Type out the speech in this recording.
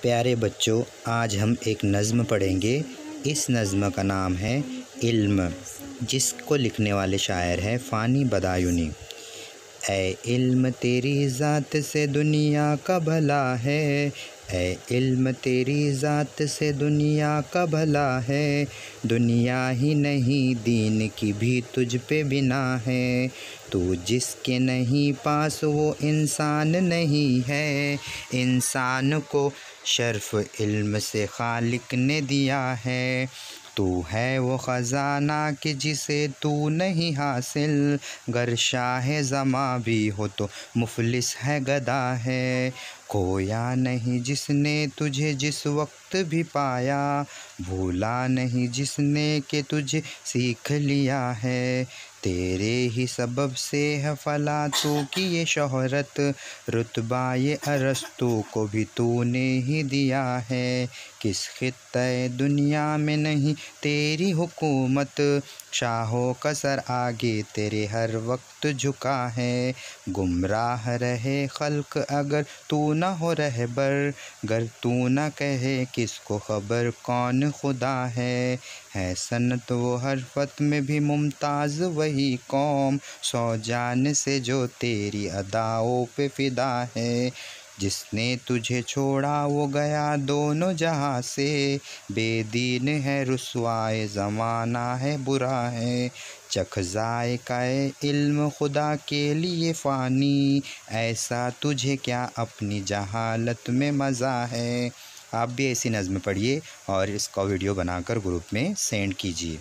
प्यारे बच्चों, आज हम एक नज़्म पढ़ेंगे। इस नज़्म का नाम है इल्म, जिसको लिखने वाले शायर हैं फ़ानी बदायूनी। ऐ इल्म तेरी ज़ात से दुनिया का भला है, ऐ इल्म तेरी ज़ात से दुनिया का भला है। दुनिया ही नहीं दीन की भी तुझ पे बिना है। तू जिसके नहीं पास वो इंसान नहीं है। इंसान को शर्फ़ इल्म से खालिक ने दिया है। तू है वो ख़ज़ाना कि जिसे तू नहीं हासिल। गर शाह ज़मां भी हो तो मुफ़लिस है, गदा है। खोया नहीं जिसने तुझे जिस वक्त भी पाया, भूला नहीं जिसने कि तुझे सीख लिया है। तेरे ही सबब से है फला तू की ये शोहरत, रुतबा ये अरस्तू को भी तूने ही दिया है। किस खित्ते दुनिया में नहीं तेरी हुकूमत, शाहों का सर आगे तेरे हर वक्त झुका है। गुमराह रहे खल्क अगर तू न हो रहबर, गर तू न कहे किसको खबर कौन खुदा है। सनत वो हरफत में भी मुमताज़ वही कौम, सौ जान से जो तेरी अदाओं पे फ़िदा है। जिसने तुझे छोड़ा वो गया दोनों जहाँ से, बेदीन है रुसवाए ज़माना है बुरा है। चख ज़ायक़ाए इल्म खुदा के लिए फ़ानी, ऐसा तुझे क्या अपनी जहालत में मज़ा है। आप भी ऐसी नज़्म पढ़िए और इसका वीडियो बनाकर ग्रुप में सेंड कीजिए।